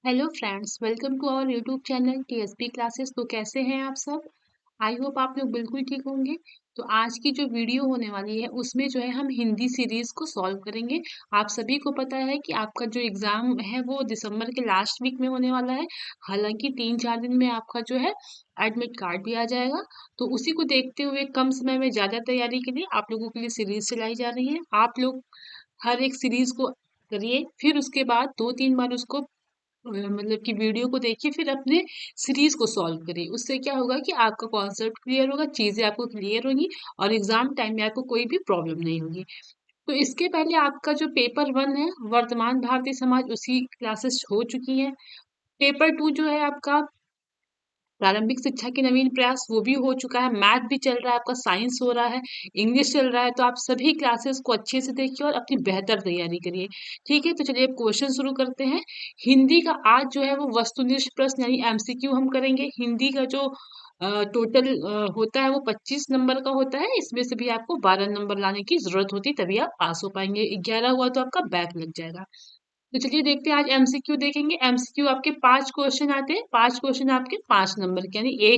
Hello friends, welcome to our YouTube channel TSP classes. तो कैसे हैं आप सब? आई होप आप लोग बिल्कुल ठीक होंगे। तो आज की जो वीडियो होने वाली है उसमें जो है हम हिंदी सीरीज को सॉल्व करेंगे। आप सभी को पता है कि आपका जो एग्जाम है वो दिसंबर के लास्ट वीक में होने वाला है। हालांकि 3-4 दिन में आपका जो है एडमिट कार्ड भी आ जाएगा। तो उसी को देखते हुए कम समय में ज्यादा तैयारी के लिए आप लोगों के लिए सीरीज चलाई जा रही है। आप लोग हर एक सीरीज को करिए, फिर उसके बाद 2-3 बार उसको मतलब कि वीडियो को देखिए, फिर अपने सीरीज को सॉल्व करिए। उससे क्या होगा कि आपका कॉन्सेप्ट क्लियर होगा, चीजें आपको क्लियर होंगी और एग्जाम टाइम में आपको कोई भी प्रॉब्लम नहीं होगी। तो इसके पहले आपका जो पेपर 1 है, वर्तमान भारतीय समाज, उसी क्लासेस हो चुकी है। पेपर 2 जो है आपका प्रारंभिक शिक्षा के नवीन प्रयास, वो भी हो चुका है। मैथ भी चल रहा है आपका, साइंस हो रहा है, इंग्लिश चल रहा है। तो आप सभी क्लासेस को अच्छे से देखिए और अपनी बेहतर तैयारी करिए। ठीक है, तो चलिए अब क्वेश्चन शुरू करते हैं। हिंदी का आज जो है वो वस्तुनिष्ठ प्रश्न यानी एमसीक्यू हम करेंगे। हिंदी का जो टोटल होता है वो 25 नंबर का होता है। इसमें से भी आपको 12 नंबर लाने की जरूरत होती है, तभी आप पास हो पाएंगे। 11 हुआ तो आपका बैक लग जाएगा। तो चलिए देखते हैं, आज एमसीक्यू देखेंगे। एमसीक्यू आपके 5 क्वेश्चन आते हैं। 5 क्वेश्चन आपके 5 नंबर के, यानी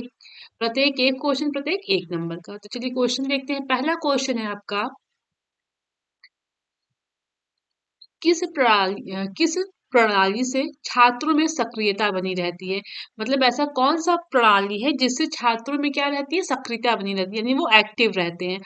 प्रत्येक एक क्वेश्चन प्रत्येक 1 नंबर का। तो चलिए क्वेश्चन देखते हैं। पहला क्वेश्चन है आपका, किस प्रणाली से छात्रों में सक्रियता बनी रहती है? मतलब ऐसा कौन सा प्रणाली है जिससे छात्रों में क्या रहती है, सक्रियता बनी रहती है, यानी वो एक्टिव रहते हैं।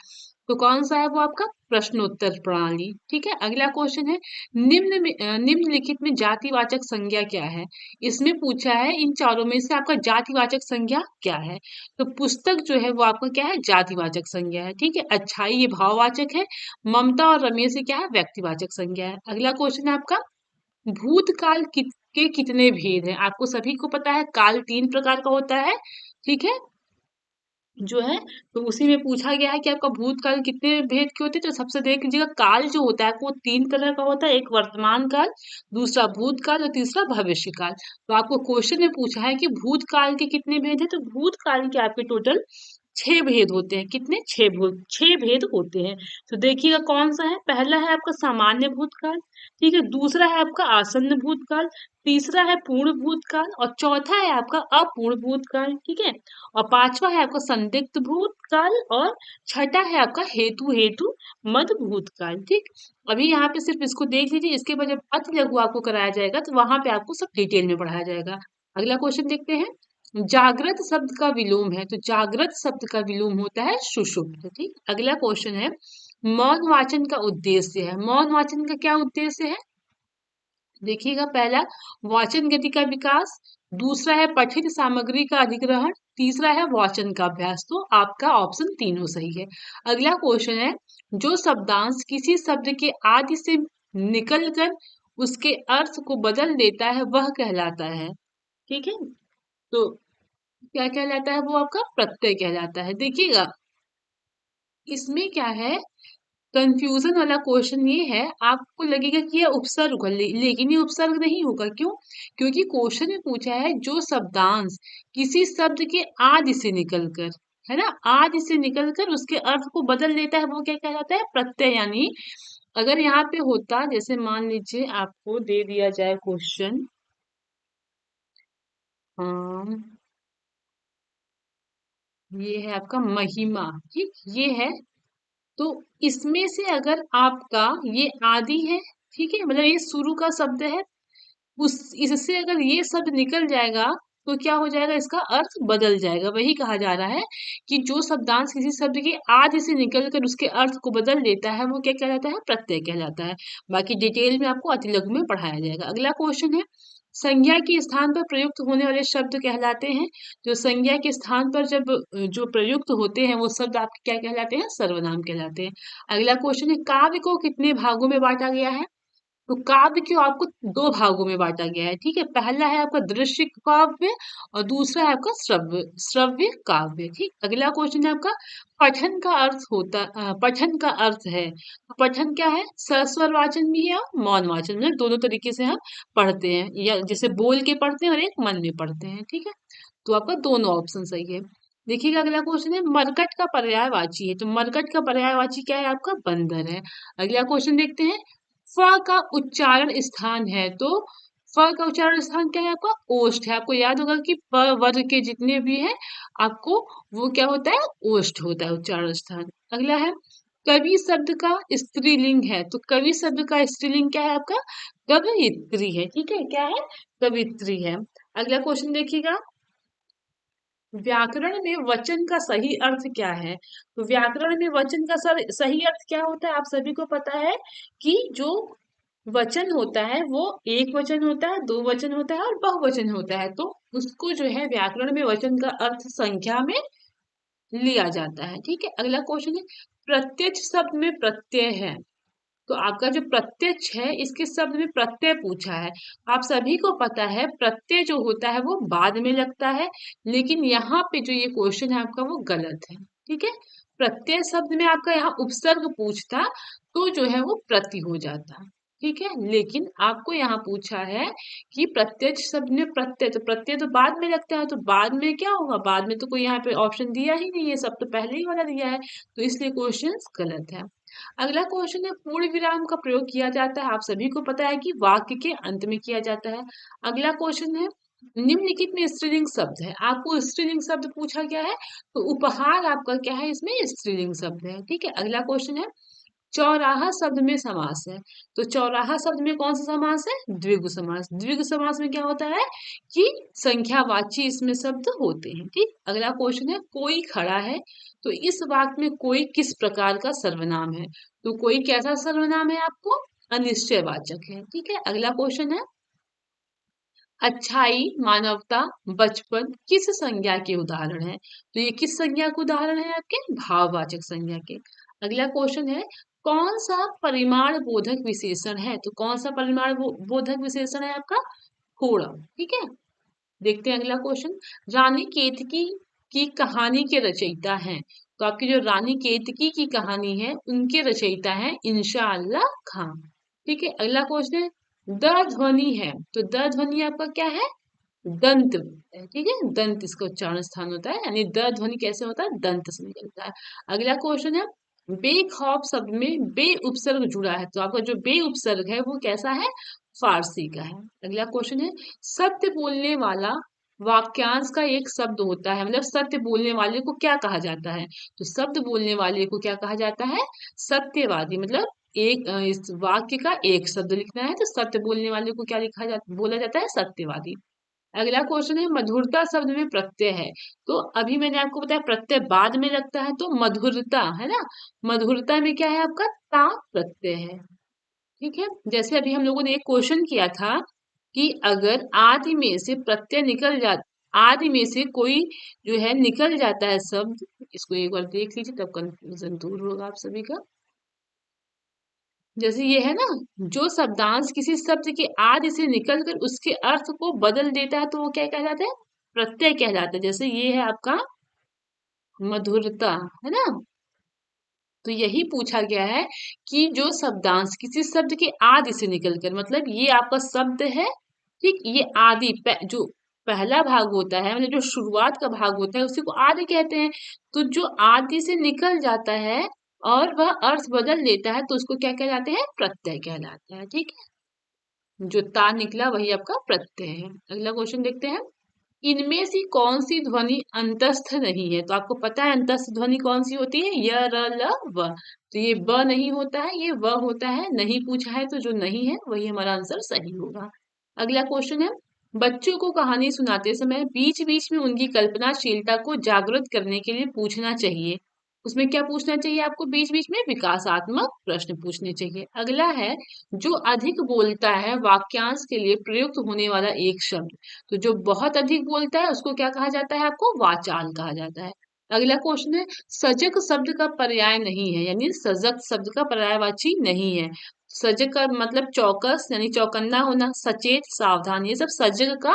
तो कौन सा है वो आपका प्रश्नोत्तर प्रणाली। ठीक है, अगला क्वेश्चन है, निम्नलिखित में जातिवाचक संज्ञा क्या है? इसमें पूछा है इन चारों में से आपका जातिवाचक संज्ञा क्या है? तो पुस्तक जो है वो आपका क्या है, जातिवाचक संज्ञा है। ठीक है, अच्छाई ये भाववाचक है, ममता और रमेश से क्या है, व्यक्तिवाचक संज्ञा है। अगला क्वेश्चन है आपका, भूतकाल के कितने भेद हैं? आपको सभी को पता है काल 3 प्रकार का होता है। ठीक है, जो है, तो उसी में पूछा गया है कि आपका भूतकाल कितने भेद के होते हैं। तो सबसे देख लीजिएगा, काल जो होता है वो 3 तरह का होता है। एक वर्तमान काल, दूसरा भूतकाल और तीसरा भविष्य काल। तो आपको क्वेश्चन में पूछा है कि भूतकाल के कितने भेद हैं, तो भूतकाल के आपके टोटल 6 भेद होते हैं। कितने? 6 भेद होते हैं। तो देखिएगा कौन सा है। पहला है आपका सामान्य भूतकाल, ठीक है, दूसरा है आपका आसन्न भूतकाल, तीसरा है पूर्ण भूतकाल और चौथा है आपका अपूर्ण भूतकाल। ठीक है, और पांचवा है आपका संदिग्ध भूतकाल और छठा है आपका हेतु हेतु मद भूतकाल। ठीक, अभी यहाँ पे सिर्फ इसको देख लीजिए। इसके बाद जब अति लघु आपको कराया जाएगा तो वहां पे आपको सब डिटेल में पढ़ाया जाएगा। अगला क्वेश्चन देखते हैं। जागृत शब्द का विलोम है, तो जागृत शब्द का विलोम होता है सुषुप्त। ठीक, अगला क्वेश्चन है, मौन वाचन का उद्देश्य है। मौन वाचन का क्या उद्देश्य है? देखिएगा, पहला वाचन गति का विकास, दूसरा है पठित सामग्री का अधिग्रहण, तीसरा है वाचन का अभ्यास। तो आपका ऑप्शन तीनों सही है। अगला क्वेश्चन है, जो शब्दांश किसी शब्द के आदि से निकलकर उसके अर्थ को बदल देता है वह कहलाता है। ठीक है, तो क्या कहलाता है वो? आपका प्रत्यय कहलाता है। देखिएगा, इसमें क्या है, कंफ्यूजन वाला क्वेश्चन ये है, आपको लगेगा कि यह उपसर्ग होगा, लेकिन ये उपसर्ग नहीं होगा। क्यों? क्योंकि क्वेश्चन में पूछा है जो शब्दांश किसी शब्द के आदि से निकलकर, है ना, आदि से निकलकर उसके अर्थ को बदल देता है वो क्या कहलाता है? प्रत्यय। यानी अगर यहाँ पे होता, जैसे मान लीजिए आपको दे दिया जाए क्वेश्चन, ये है आपका महिमा। ठीक, ये है, तो इसमें से अगर आपका ये आदि है, ठीक है, मतलब ये शुरू का शब्द है, उस इससे अगर ये शब्द निकल जाएगा तो क्या हो जाएगा, इसका अर्थ बदल जाएगा। वही कहा जा रहा है कि जो शब्दांश किसी शब्द के आदि से निकलकर उसके अर्थ को बदल देता है वो क्या कहलाता है? प्रत्यय कहलाता है। बाकी डिटेल में आपको अति लघु में पढ़ाया जाएगा। अगला क्वेश्चन है, संज्ञा के स्थान पर प्रयुक्त होने वाले शब्द कहलाते हैं। जो संज्ञा के स्थान पर जब जो प्रयुक्त होते हैं वो शब्द आपके क्या कहलाते हैं? सर्वनाम कहलाते हैं। अगला क्वेश्चन है, काव्य को कितने भागों में बांटा गया है? तो काव्य को आपको 2 भागों में बांटा गया है। ठीक है, पहला है आपका दृश्य काव्य और दूसरा है आपका श्रव्य श्रव्य काव्य। ठीक, अगला क्वेश्चन है आपका, पठन का अर्थ है। तो पठन क्या है? सस्वर वाचन भी है और मौन वाचन, मतलब दोनों तरीके से हम पढ़ते हैं, या जैसे बोल के पढ़ते हैं और एक मन में पढ़ते हैं। ठीक है, तो आपका दोनों ऑप्शन सही है। देखिएगा, अगला क्वेश्चन है, मरकट का पर्यायवाची है। तो मरकट का पर्यायवाची क्या है? आपका बंदर है। अगला क्वेश्चन देखते हैं, फ का उच्चारण स्थान है। तो फ का उच्चारण स्थान क्या है आपका? ओष्ठ है। आपको याद होगा कि प वर्ग के जितने भी हैं आपको वो क्या होता है? ओष्ठ होता है उच्चारण स्थान। अगला है कवि शब्द का स्त्रीलिंग है, तो कवि शब्द का स्त्रीलिंग क्या है आपका? कवयित्री है। ठीक है, क्या है? कवित्री है। अगला क्वेश्चन देखिएगा, व्याकरण में वचन का सही अर्थ क्या है? तो व्याकरण में वचन का सही अर्थ क्या होता है? आप सभी को पता है कि जो वचन होता है वो एक वचन होता है, दो वचन होता है और बहुवचन होता है। तो उसको जो है व्याकरण में वचन का अर्थ संख्या में लिया जाता है। ठीक है, अगला क्वेश्चन है प्रत्यक्ष शब्द में प्रत्यय है, तो आपका जो प्रत्यक्ष है इसके शब्द में प्रत्यय पूछा है। आप सभी को पता है प्रत्यय जो होता है वो बाद में लगता है, लेकिन यहाँ पे जो ये क्वेश्चन है आपका वो गलत है। ठीक है, प्रत्यय शब्द में आपका यहाँ उपसर्ग पूछता तो जो है वो प्रति हो जाता। ठीक है, लेकिन आपको यहाँ पूछा है कि प्रत्यक्ष शब्द में प्रत्यय, तो प्रत्यय तो बाद में लगता है, तो बाद में क्या होगा? बाद में तो कोई यहाँ पे ऑप्शन दिया ही नहीं है, सब तो पहले ही वाला दिया है, तो इसलिए क्वेश्चन गलत है। अगला क्वेश्चन है पूर्ण विराम का प्रयोग किया जाता है, आप सभी को पता है कि वाक्य के अंत में किया जाता है। अगला क्वेश्चन है निम्नलिखित में स्त्रीलिंग शब्द है, आपको स्त्रीलिंग शब्द पूछा गया है, तो उपहार आपका क्या है? इसमें स्त्रीलिंग शब्द है। ठीक है, अगला क्वेश्चन है चौराहा शब्द में समास है, तो चौराहा शब्द में कौन सा समास है? द्विगु समास। द्विगु समास में क्या होता है कि संख्यावाची इसमें शब्द होते हैं। ठीक, अगला क्वेश्चन है कोई खड़ा है, तो इस वाक्य में कोई किस प्रकार का सर्वनाम है? तो कोई कैसा सर्वनाम है आपको? अनिश्चयवाचक है। ठीक है, अगला क्वेश्चन है अच्छाई, मानवता, बचपन किस संज्ञा के उदाहरण है? तो ये किस संज्ञा के उदाहरण है? आपके भाववाचक संज्ञा के। अगला क्वेश्चन है कौन सा परिमाण बोधक विशेषण है? तो कौन सा परिमाण बोधक विशेषण है आपका? थोड़ा। ठीक है, देखते हैं अगला क्वेश्चन, रानी केतकी की कहानी के रचयिता हैं, तो आपकी जो रानी केतकी की कहानी है उनके रचयिता हैं इंशाअल्लाह खां। ठीक है, अगला क्वेश्चन है द ध्वनि है, तो द ध्वनि आपका क्या है? दंत है। ठीक है, दंत इसका उच्चारण स्थान होता है, यानी द ध्वनि कैसे होता है? दंत से निकलता है। अगला क्वेश्चन है बेखौफ शब्द में बे उपसर्ग जुड़ा है, तो आपका जो बे उपसर्ग है वो कैसा है? फारसी का है। अगला क्वेश्चन है सत्य बोलने वाला वाक्यांश का एक शब्द होता है, मतलब सत्य बोलने वाले को क्या कहा जाता है? तो शब्द बोलने वाले को क्या कहा जाता है? सत्यवादी। मतलब एक इस वाक्य का एक शब्द लिखना है तो सत्य बोलने वाले को क्या बोला जाता है? सत्यवादी। अगला क्वेश्चन है मधुरता शब्द में प्रत्यय है, तो अभी मैंने आपको बताया प्रत्यय बाद में लगता है, तो मधुरता है ना, मधुरता में क्या है आपका? ता प्रत्यय है। ठीक है, जैसे अभी हम लोगों ने एक क्वेश्चन किया था कि अगर आदि में से प्रत्यय निकल जा, आदि में से कोई जो है निकल जाता है शब्द, इसको एक बार देख लीजिए तब कंफ्यूजन दूर होगा आप सभी का। जैसे ये है ना, जो शब्दांश किसी शब्द के आदि से निकलकर उसके अर्थ को बदल देता है तो वो क्या कहलाता है? प्रत्यय कहलाता है। जैसे ये है आपका मधुरता, है ना, तो यही पूछा गया है कि जो शब्दांश किसी शब्द के आदि से निकलकर, मतलब ये आपका शब्द है, ठीक, ये आदि जो पहला भाग होता है, मतलब जो शुरुआत का भाग होता है उसी को आदि कहते हैं, तो जो आदि से निकल जाता है और वह अर्थ बदल लेता है तो उसको क्या कहलाते हैं? प्रत्यय कहलाता है। ठीक है, जो ता निकला वही आपका प्रत्यय है। अगला क्वेश्चन देखते हैं इनमें से कौन सी ध्वनि अंतस्थ नहीं है? तो आपको पता है अंतस्थ ध्वनि कौन सी होती है? य र ल व, तो ये ब नहीं होता है, ये व होता है। नहीं पूछा है तो जो नहीं है वही हमारा आंसर सही होगा। अगला क्वेश्चन है बच्चों को कहानी सुनाते समय बीच बीच में उनकी कल्पनाशीलता को जागृत करने के लिए पूछना चाहिए। उसमें क्या पूछना चाहिए आपको? बीच बीच में विकासात्मक प्रश्न पूछने चाहिए। अगला है जो अधिक बोलता है वाक्यांश के लिए प्रयुक्त होने वाला एक शब्द, तो जो बहुत अधिक बोलता है उसको क्या कहा जाता है? आपको वाचाल कहा जाता है। अगला क्वेश्चन है सजग शब्द का पर्याय नहीं है, यानी सजग शब्द का पर्यायवाची नहीं है। सजग का मतलब चौकस यानी चौकन्ना होना, सचेत, सावधान, ये सब सजग का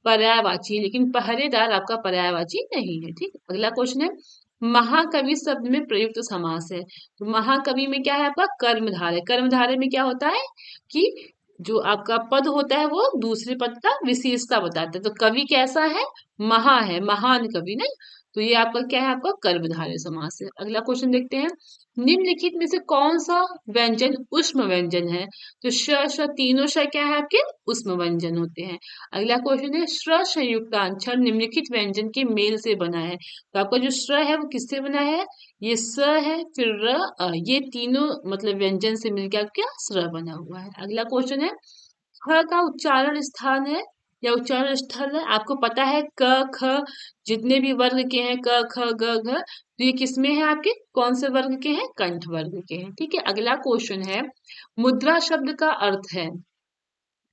पर्यायवाची है, लेकिन पहरेदार आपका पर्यायवाची नहीं है। ठीक, अगला क्वेश्चन है महाकवि शब्द में प्रयुक्त समास है, तो महाकवि में क्या है आपका? कर्मधारय। कर्मधारय में क्या होता है कि जो आपका पद होता है वो दूसरे पद का विशेषता बताता है, तो कवि कैसा है? महा है, महान कवि नहीं, तो ये आपका क्या है, आपका कर्मधारय समास है। अगला क्वेश्चन देखते हैं, निम्नलिखित में से कौन सा व्यंजन ऊष्म व्यंजन है? तो श श तीनों श क्या है आपके ऊष्म व्यंजन होते हैं। अगला क्वेश्चन है, श्र संयुक्ताक्षर निम्नलिखित व्यंजन के मेल से बना है। तो आपका जो श्र है वो किससे बना है? ये स है, फिर र ये तीनों मतलब व्यंजन से मिलकर क्या श्र बना हुआ है। अगला क्वेश्चन है, ख का उच्चारण स्थान है या उच्चारण स्थल है? आपको पता है क ख जितने भी वर्ग के हैं, क ख ग घ, तो ये किसमें है आपके, कौन से वर्ग के हैं? कंठ वर्ग के हैं। ठीक है, अगला क्वेश्चन है, मुद्रा शब्द का अर्थ है।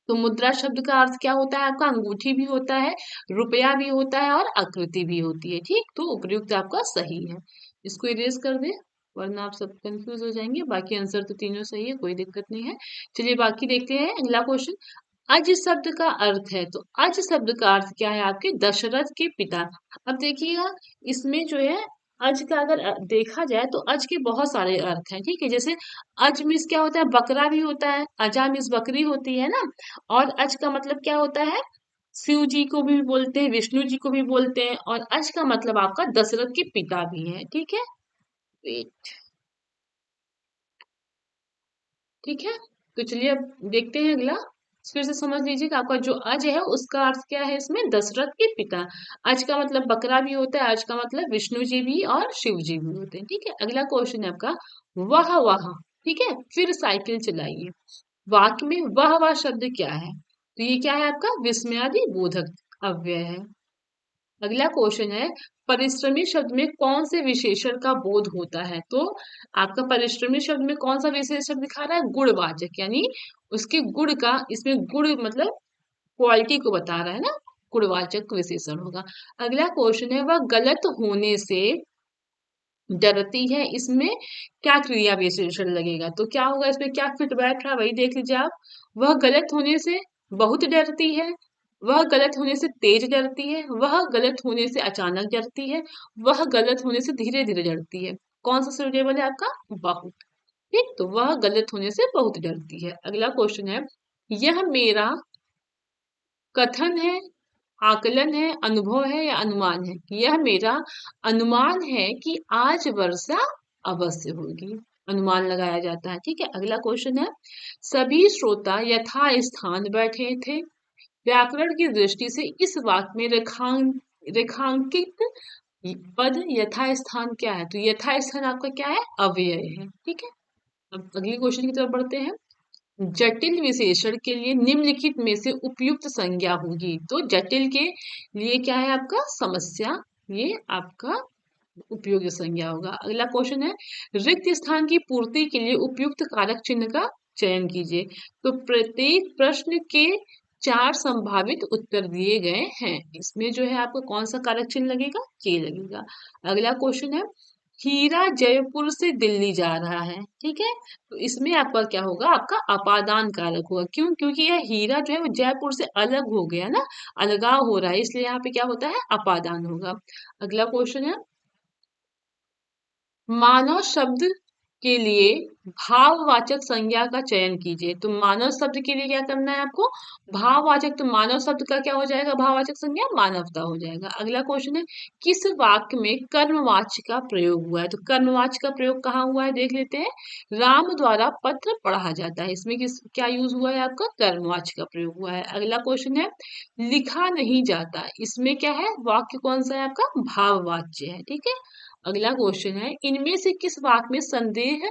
तो मुद्रा शब्द का अर्थ क्या होता है आपका? अंगूठी भी होता है, रुपया भी होता है और आकृति भी होती है। ठीक, तो उपयुक्त आपका सही है। इसको इरेज कर दे, वरना आप सब कंफ्यूज हो जाएंगे। बाकी आंसर तो तीनों सही है, कोई दिक्कत नहीं है। चलिए बाकी देखते हैं अगला क्वेश्चन। अज शब्द का अर्थ है, तो अज शब्द का अर्थ क्या है आपके? दशरथ के पिता। अब देखिएगा, इसमें जो है अज का अगर देखा जाए तो अज के बहुत सारे अर्थ हैं। ठीक है, जैसे अज मीन्स क्या होता है? बकरा भी होता है, अजा मीन्स बकरी होती है ना। और अज का मतलब क्या होता है? शिव जी को भी बोलते हैं, विष्णु जी को भी बोलते हैं, और अज का मतलब आपका दशरथ के पिता भी है। ठीक है, वेट, ठीक है। तो चलिए अब देखते हैं अगला, फिर से समझ लीजिए कि आपका जो अज है उसका अर्थ क्या है इसमें? दशरथ के पिता। अज का मतलब बकरा भी होता है, अज का मतलब विष्णु जी भी और शिव जी भी होते हैं। ठीक है, अगला क्वेश्चन है आपका, वह वह। ठीक है, फिर साइकिल चलाइए। वाक्य में वह वह शब्द क्या है? तो ये क्या है आपका? विस्मयादि बोधक अव्यय है। अगला क्वेश्चन है, परिश्रमी शब्द में कौन से विशेषण का बोध होता है? तो आपका परिश्रमी शब्द में कौन सा विशेषण दिखा रहा है? गुणवाचक, यानी उसके गुण का, इसमें गुण मतलब क्वालिटी को बता रहा है ना, गुणवाचक विशेषण होगा। अगला क्वेश्चन है, वह गलत होने से डरती है, इसमें क्या क्रिया विशेषण लगेगा? तो क्या होगा इसमें, क्या फिट बैठ रहा है वही देख लीजिए आप। वह गलत होने से बहुत डरती है, वह गलत होने से तेज डरती है, वह गलत होने से अचानक डरती है, वह गलत होने से धीरे धीरे डरती है। कौन सा सुटेबल है आपका? बहुत। ठीक, तो वह गलत होने से बहुत डरती है। अगला क्वेश्चन है, यह मेरा कथन है, आकलन है, अनुभव है या अनुमान है? यह मेरा अनुमान है कि आज वर्षा अवश्य होगी, अनुमान लगाया जाता है। ठीक है, अगला क्वेश्चन है, सभी श्रोता यथा स्थान बैठे थे। व्याकरण की दृष्टि से इस वाक्य में रेखांकित पद यथा स्थान क्या है? तो यथा स्थान आपका क्या है? अव्यय है। ठीक है, अब अगले क्वेश्चन की तरफ बढ़ते हैं। जटिल विशेषण के लिए निम्नलिखित में से उपयुक्त संज्ञा होगी। तो जटिल के लिए क्या है आपका? समस्या, ये आपका उपयोगी संज्ञा होगा। अगला क्वेश्चन है, रिक्त स्थान की पूर्ति के लिए उपयुक्त कारक चिन्ह का चयन कीजिए। तो प्रत्येक प्रश्न के 4 संभावित उत्तर दिए गए हैं, इसमें जो है आपको कौन सा कारक चिन्ह लगेगा? के लगेगा। अगला क्वेश्चन है, हीरा जयपुर से दिल्ली जा रहा है। ठीक है, तो इसमें आपका क्या होगा? आपका अपादान कारक होगा। क्यों? क्योंकि यह हीरा जो है वो जयपुर से अलग हो गया ना, अलगाव हो रहा है, इसलिए यहाँ पे क्या होता है? अपादान होगा। अगला क्वेश्चन है, मानव शब्द के लिए भाववाचक संज्ञा का चयन कीजिए। तो मानव शब्द के लिए क्या करना है आपको? भाववाचक। तो मानव शब्द का क्या हो जाएगा? भाववाचक संज्ञा मानवता हो जाएगा। अगला क्वेश्चन है, किस वाक्य में कर्मवाच्य का प्रयोग हुआ है? तो कर्मवाच्य का प्रयोग कहाँ हुआ है देख लेते हैं। राम द्वारा पत्र पढ़ा जाता है, इसमें किस क्या यूज हुआ है आपका? कर्मवाच्य का प्रयोग हुआ है। अगला क्वेश्चन है, लिखा नहीं जाता, इसमें क्या है? वाक्य कौन सा है आपका? भाववाच्य है। ठीक है, अगला क्वेश्चन है, इनमें से किस वाक्य में संदेह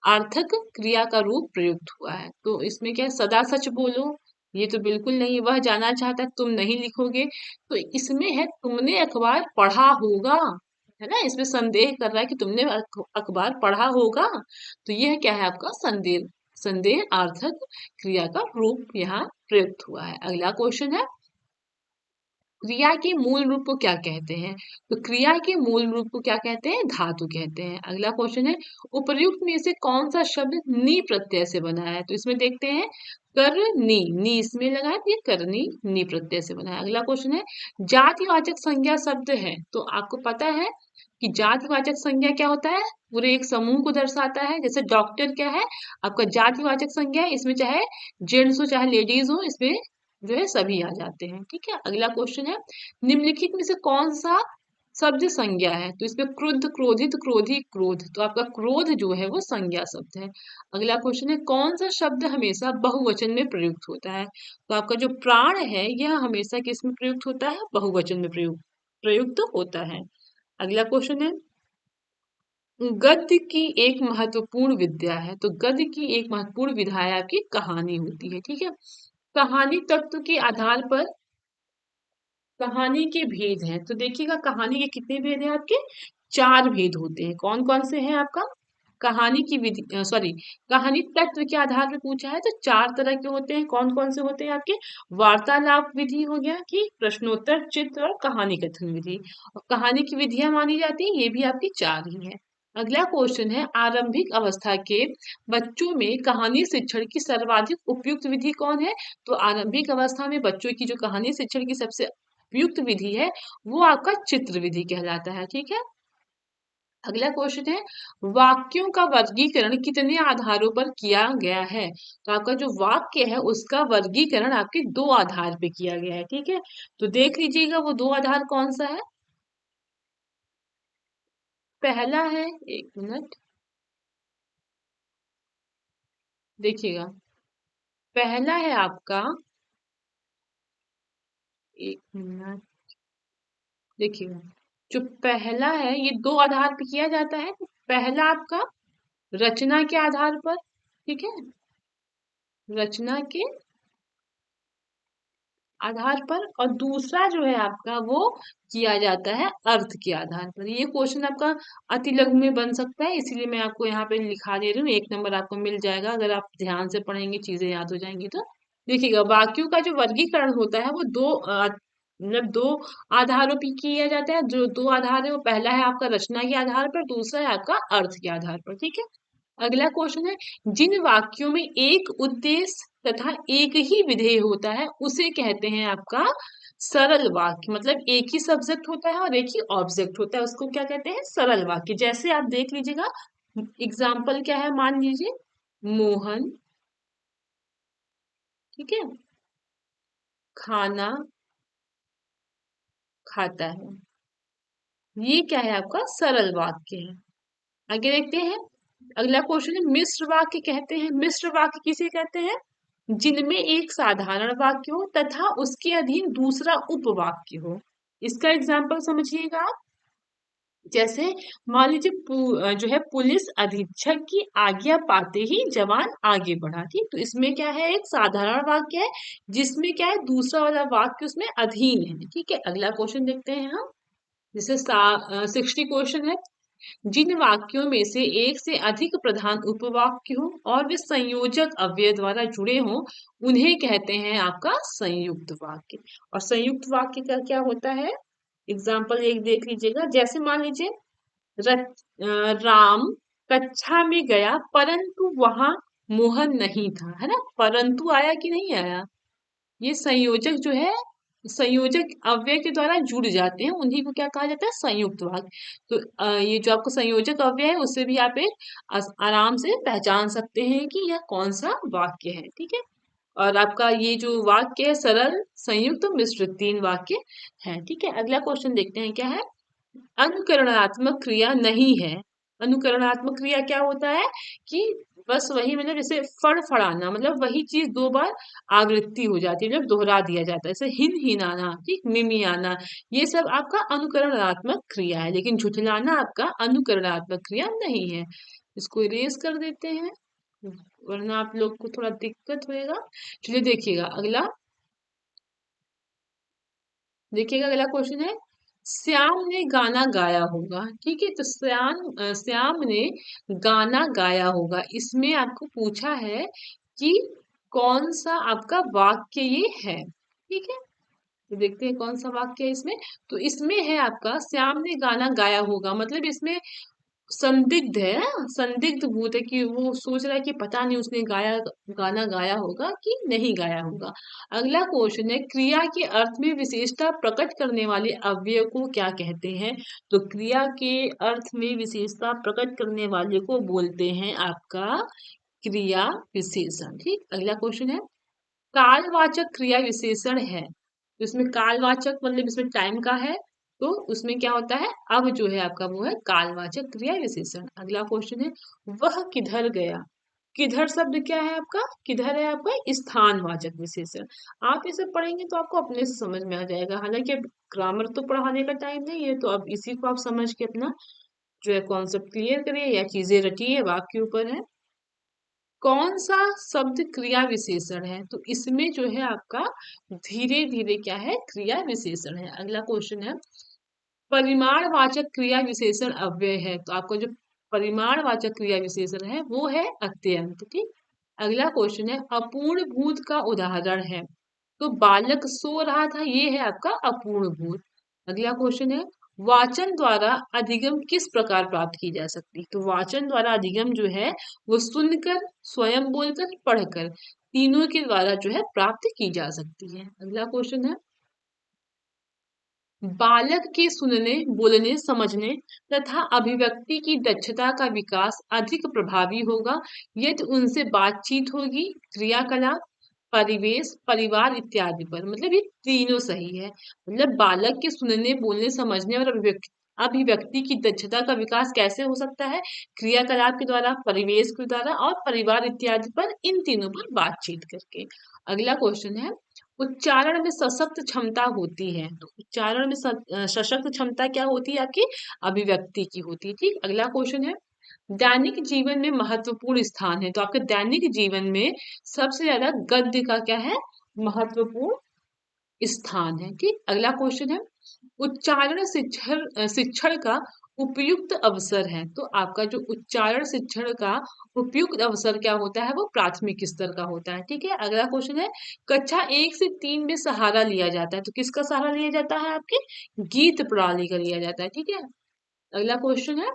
अर्थक क्रिया का रूप प्रयुक्त हुआ है? तो इसमें क्या है? सदा सच बोलो, ये तो बिल्कुल नहीं। वह जाना चाहता, तुम नहीं लिखोगे, तो इसमें है तुमने अखबार पढ़ा होगा, है ना। इसमें संदेह कर रहा है कि तुमने अखबार पढ़ा होगा, तो यह क्या है आपका? संदेह, संदेह अर्थक क्रिया का रूप यहाँ प्रयुक्त हुआ है। अगला क्वेश्चन है, क्रिया के मूल रूप को क्या कहते हैं? तो क्रिया के मूल रूप को क्या कहते हैं? धातु कहते हैं। अगला क्वेश्चन है, उपर्युक्त में से कौन सा शब्द नी प्रत्यय से बना है? तो इसमें देखते हैं, करनी, नी इसमें लगा है, तो ये करनी नी प्रत्यय से बना है। अगला क्वेश्चन है, जातिवाचक संज्ञा शब्द है, तो आपको पता है कि जातिवाचक संज्ञा क्या होता है? पूरे एक समूह को दर्शाता है। जैसे डॉक्टर क्या है? आपका जातिवाचक संज्ञा है, इसमें चाहे जेंट्स हो चाहे लेडीज हो, इसमें जो है सभी आ जाते हैं। ठीक है, अगला क्वेश्चन है, निम्नलिखित में से कौन सा शब्द संज्ञा है, तो इसमें क्रुद्ध, क्रोधित, क्रोधी, क्रोध, तो आपका क्रोध जो है वो संज्ञा शब्द है। अगला क्वेश्चन है, कौन सा शब्द हमेशा बहुवचन में प्रयुक्त होता है? तो आपका जो प्राण है यह हमेशा किस में प्रयुक्त होता है? बहुवचन में प्रयुक्त प्रयुक्त होता है। अगला क्वेश्चन है, गद्य की एक महत्वपूर्ण विद्या है, तो गद्य की एक महत्वपूर्ण विधा है आपकी कहानी होती है, ठीक है। कहानी तत्व के आधार पर कहानी के भेद हैं, तो देखिएगा कहानी के कितने भेद हैं आपके? 4 भेद होते हैं। कौन कौन से हैं आपका? कहानी की विधि सॉरी कहानी तत्व के आधार पर पूछा है, तो 4 तरह के होते हैं। कौन कौन से होते हैं आपके? वार्तालाप विधि हो गया, ठीक, प्रश्नोत्तर, चित्र और कहानी कथन विधि। और कहानी की विधियां मानी जाती है, ये भी आपकी 4 ही है। अगला क्वेश्चन है, आरंभिक अवस्था के बच्चों में कहानी शिक्षण की सर्वाधिक उपयुक्त विधि कौन है? तो आरंभिक अवस्था में बच्चों की जो कहानी शिक्षण की सबसे उपयुक्त विधि है वो आपका चित्र विधि कहलाता है, ठीक है। अगला क्वेश्चन है, वाक्यों का वर्गीकरण कितने आधारों पर किया गया है? तो आपका जो वाक्य है उसका वर्गीकरण आपके 2 आधार पे किया गया है, ठीक है। तो देख लीजिएगा वो 2 आधार कौन सा है। पहला है, एक मिनट देखिएगा, पहला है आपका, एक मिनट देखिएगा, जो पहला है ये 2 आधार पे किया जाता है। तो पहला आपका रचना के आधार पर, ठीक है, रचना के आधार पर, और दूसरा जो है आपका वो किया जाता है अर्थ के आधार पर। ये क्वेश्चन आपका अति लघु में बन सकता है, इसीलिए मैं आपको यहाँ पे लिखा दे रही हूँ। 1 नंबर आपको मिल जाएगा अगर आप ध्यान से पढ़ेंगे, चीजें याद हो जाएंगी तो। देखिएगा, वाक्यों का जो वर्गीकरण होता है वो मतलब 2 आधारों पर किया जाता है। जो 2 आधार है वो पहला है आपका रचना के आधार पर, दूसरा है आपका अर्थ के आधार पर, ठीक है। अगला क्वेश्चन है, जिन वाक्यों में एक उद्देश्य तथा एक ही विधेय होता है उसे कहते हैं आपका सरल वाक्य। मतलब एक ही सब्जेक्ट होता है और एक ही ऑब्जेक्ट होता है, उसको क्या कहते हैं? सरल वाक्य। जैसे आप देख लीजिएगा, एग्जाम्पल क्या है, मान लीजिए मोहन, ठीक है, खाना खाता है, ये क्या है? आपका सरल वाक्य है। आगे देखते हैं, अगला क्वेश्चन है, मिश्र वाक्य कहते हैं। मिश्र वाक्य किसे कहते हैं? जिनमें एक साधारण वाक्य हो तथा उसके अधीन दूसरा उपवाक्य हो। इसका एग्जाम्पल समझिएगा आप। जैसे मान लीजिए जो है, पुलिस अधीक्षक की आज्ञा पाते ही जवान आगे बढ़ा, ठीक। तो इसमें क्या है? एक साधारण वाक्य है जिसमें क्या है, दूसरा वाला वाक्य उसमें अधीन है, ठीक है। अगला क्वेश्चन देखते हैं हम। जैसे 60 क्वेश्चन है, जिन वाक्यों में से एक से अधिक प्रधान उपवाक्य हो और वे संयोजक अव्यय द्वारा जुड़े हों उन्हें कहते हैं आपका संयुक्त वाक्य। और संयुक्त वाक्य का क्या होता है? एग्जाम्पल एक देख लीजिएगा। जैसे मान लीजिए, राम कक्षा में गया परंतु वहां मोहन नहीं था, है ना। परंतु आया कि नहीं आया? ये संयोजक जो है, संयोजक अव्यय के द्वारा जुड़ जाते हैं, उन्हीं को क्या कहा जाता है? संयुक्त वाक्य। तो ये जो आपको संयोजक अव्यय है उससे भी आप एक आराम से पहचान सकते हैं कि यह कौन सा वाक्य है, ठीक है। और आपका ये जो वाक्य है, सरल, संयुक्त, मिश्र, 3 वाक्य है, ठीक है। अगला क्वेश्चन देखते हैं क्या है। अनुकरणात्मक क्रिया नहीं है। अनुकरणात्मक क्रिया क्या होता है कि बस वही, मतलब जैसे फड़फड़ाना, मतलब वही चीज 2 बार आवृत्ति हो जाती है, मतलब दोहरा दिया जाता है। जैसे हिन हिनाना, ठीक, मिमियाना, ये सब आपका अनुकरणात्मक क्रिया है। लेकिन झुठलाना आपका अनुकरणात्मक क्रिया नहीं है। इसको इरेज कर देते हैं वरना आप लोग को थोड़ा दिक्कत होएगा। चलिए देखिएगा अगला, देखिएगा अगला क्वेश्चन है, श्याम ने गाना गाया होगा, ठीक है। तो श्याम ने गाना गाया होगा, इसमें आपको पूछा है कि कौन सा आपका वाक्य ये है, ठीक है। तो देखते हैं कौन सा वाक्य है इसमें। तो इसमें है आपका, श्याम ने गाना गाया होगा, मतलब इसमें संदिग्ध है ना, संदिग्ध भूत है कि वो सोच रहा है कि पता नहीं उसने गाना गाया होगा कि नहीं गाया होगा। अगला क्वेश्चन है, क्रिया के अर्थ में विशेषता प्रकट करने वाले अव्यय को क्या कहते हैं? तो क्रिया के अर्थ में विशेषता प्रकट करने वाले को बोलते हैं आपका क्रिया विशेषण, ठीक। अगला क्वेश्चन है, कालवाचक क्रिया विशेषण है, तो इसमें कालवाचक मतलब इसमें टाइम का है, तो उसमें क्या होता है, अब जो है आपका वो है कालवाचक क्रिया विशेषण। अगला क्वेश्चन है, वह किधर गया। किधर शब्द क्या है आपका, किधर है आपका स्थानवाचक विशेषण। आप इसे पढ़ेंगे तो आपको अपने से समझ में आ जाएगा, हालांकि अब ग्रामर तो पढ़ाने का टाइम नहीं है, तो अब इसी को आप समझ के अपना जो है कॉन्सेप्ट क्लियर करिए या चीजें रटिए, वाक्य ऊपर है। कौन सा शब्द क्रिया विशेषण है, तो इसमें जो है आपका धीरे धीरे क्या है, क्रिया विशेषण है। अगला क्वेश्चन है, परिमाणवाचक क्रिया विशेषण अव्यय है, तो आपको जो परिमाणवाचक क्रिया विशेषण है वो है अत्यंत। ठीक। अगला क्वेश्चन है, अपूर्ण भूत का उदाहरण है, तो बालक सो रहा था, ये है आपका अपूर्ण भूत। अगला क्वेश्चन है, वाचन द्वारा अधिगम किस प्रकार प्राप्त की जा सकती, तो वाचन द्वारा अधिगम जो है वो सुनकर, स्वयं बोलकर, पढ़कर, तीनों के द्वारा जो है प्राप्त की जा सकती है। अगला क्वेश्चन है, बालक के सुनने, बोलने, समझने तथा अभिव्यक्ति की दक्षता का विकास अधिक प्रभावी होगा यदि उनसे बातचीत होगी, क्रियाकलाप, परिवेश, परिवार इत्यादि पर। मतलब ये तीनों सही है। मतलब बालक के सुनने, बोलने, समझने और अभिव्यक्ति की दक्षता का विकास कैसे हो सकता है, क्रियाकलाप के द्वारा, परिवेश के द्वारा और परिवार इत्यादि पर, इन तीनों पर बातचीत करके। अगला क्वेश्चन है, उच्चारण में सशक्त क्षमता होती है, तो उच्चारण में सशक्त क्षमता क्या होती है आपकी, अभिव्यक्ति की होती है। ठीक। अगला क्वेश्चन है, दैनिक जीवन में महत्वपूर्ण स्थान है, तो आपके दैनिक जीवन में सबसे ज्यादा गद्य का क्या है, महत्वपूर्ण स्थान है। ठीक। अगला क्वेश्चन है, उच्चारण शिक्षण शिक्षण का उपयुक्त अवसर है, तो आपका जो उच्चारण शिक्षण का उपयुक्त अवसर क्या होता है, वो प्राथमिक स्तर का होता है। ठीक है। अगला क्वेश्चन है, कक्षा 1 से 3 में सहारा लिया जाता है, तो किसका सहारा लिया जाता है, आपके गीत प्रणाली का लिया जाता है। ठीक है। अगला क्वेश्चन है,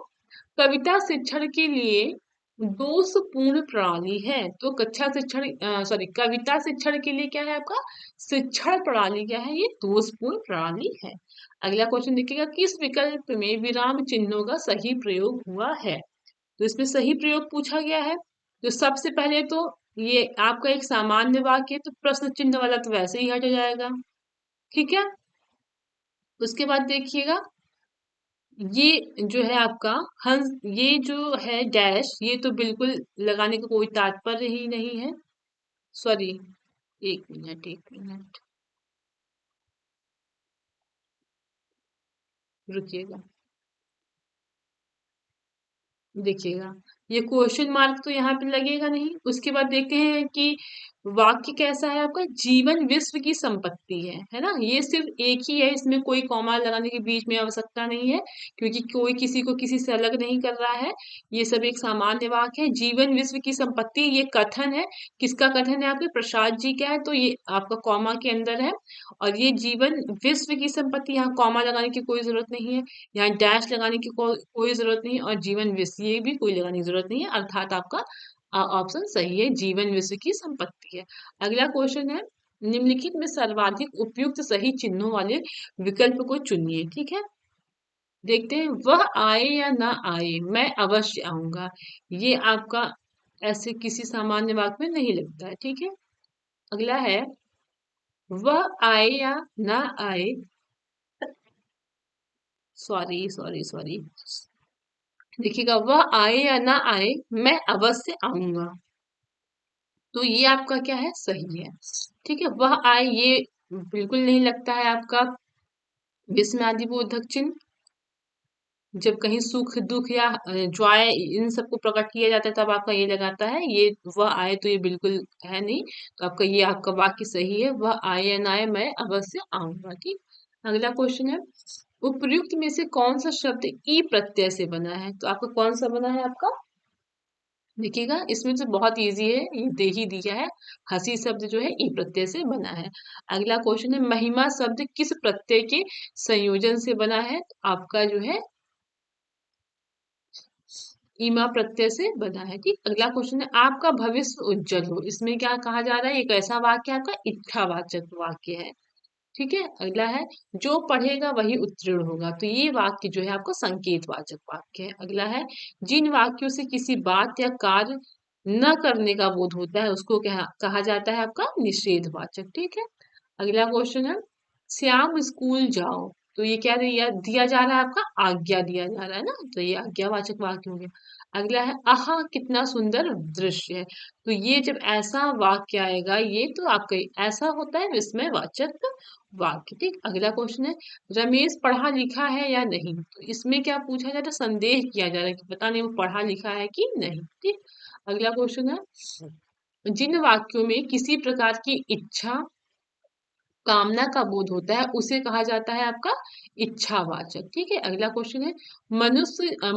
कविता शिक्षण के लिए दोषपूर्ण प्रणाली है, तो कक्षा शिक्षण सॉरी कविता शिक्षण के लिए क्या है आपका, शिक्षण प्रणाली क्या है, ये दोषपूर्ण प्रणाली है। अगला क्वेश्चन देखिएगा, किस विकल्प में विराम चिन्हों का सही प्रयोग हुआ है, तो इसमें सही प्रयोग पूछा गया है। तो सबसे पहले तो ये आपका एक सामान्य वाक्य है, तो प्रश्न चिन्ह वाला तो वैसे ही हट जाएगा। ठीक है। उसके बाद देखिएगा, ये जो है आपका हंस, ये जो है डैश, ये तो बिल्कुल लगाने का कोई तात्पर्य ही नहीं है। सॉरी, एक मिनट, एक मिनट रुकिएगा, देखिएगा, ये क्वेश्चन मार्क तो यहाँ पे लगेगा नहीं। उसके बाद देखते हैं कि वाक्य कैसा है आपका, जीवन विश्व की संपत्ति है ना, ये सिर्फ एक ही है, इसमें कोई कॉमा लगाने के बीच में आवश्यकता नहीं है, क्योंकि कोई किसी को किसी से अलग नहीं कर रहा है। ये सब एक सामान्य वाक्य है। जीवन विश्व की संपत्ति, ये कथन है, किसका कथन है, आपके प्रसाद जी का है, तो ये आपका कॉमा के अंदर है। और ये जीवन विश्व की संपत्ति, यहाँ कॉमा लगाने की कोई जरूरत नहीं है, यहाँ डैश लगाने की कोई जरूरत नहीं है, और जीवन विश्व ये भी कोई लगाने की जरूरत नहीं है, अर्थात आपका ऑप्शन सही है, जीवन विश्व की संपत्ति है। अगला क्वेश्चन है, निम्नलिखित में सर्वाधिक उपयुक्त सही चिन्हों वाले विकल्प को चुनिए। ठीक है। देखते हैं, वह आए या ना आए, मैं अवश्य आऊंगा, ये आपका ऐसे किसी सामान्य वाक्य में नहीं लगता है। ठीक है। अगला है, वह आए या ना आए, सॉरी सॉरी सॉरी, देखिएगा, वह आए या ना आए, मैं अवश्य आऊंगा, तो ये आपका क्या है, सही है। ठीक है। वह आए, ये बिल्कुल नहीं लगता है आपका विस्मयादि बोधक चिन्ह, जब कहीं सुख दुख या जॉय इन सबको प्रकट किया जाता है तब आपका ये लगाता है, ये वह आए तो ये बिल्कुल है नहीं, तो आपका ये आपका वाक्य सही है, वह आए या ना आए, मैं अवश्य आऊंगा। ठीक। अगला क्वेश्चन है, उपर्युक्त में से कौन सा शब्द ई प्रत्यय से बना है, तो आपका कौन सा बना है आपका, देखिएगा, इसमें तो बहुत इजी है, ये दे ही दिया है, हंसी शब्द जो है ई प्रत्यय से बना है। अगला क्वेश्चन है, महिमा शब्द किस प्रत्यय के संयोजन से बना है, तो आपका जो है ईमा प्रत्यय से बना है। ठीक। अगला क्वेश्चन है, आपका भविष्य उज्जवल हो, इसमें क्या कहा जा रहा है, एक ऐसा वाक्य आपका इच्छावाचक वाक्य है। ठीक है। अगला है, जो पढ़ेगा वही उत्तीर्ण होगा, तो ये वाक्य जो है आपका संकेतवाचक वाक्य है। अगला है, जिन वाक्यों से किसी बात या कार्य न करने का बोध होता है उसको क्या कहा जाता है, आपका निषेधवाचक। ठीक है। अगला क्वेश्चन है, श्याम स्कूल जाओ, तो ये क्या दिया दिया जा रहा है आपका आज्ञा दिया जा रहा है ना, तो ये आज्ञावाचक वाक्य हो गया। अगला है आहा कितना सुंदर दृश्य है, तो ये जब ऐसा वाक्य आएगा ये तो आपका ऐसा होता है विस्मयवाचक वाक्य। ठीक, अगला क्वेश्चन है रमेश पढ़ा लिखा है या नहीं, तो इसमें क्या पूछा जा रहा है, संदेह किया जा रहा है कि पता नहीं वो पढ़ा लिखा है कि नहीं। ठीक, अगला क्वेश्चन है जिन वाक्यों में किसी प्रकार की इच्छा कामना का बोध होता है उसे कहा जाता है आपका इच्छावाचक। ठीक है, अगला क्वेश्चन है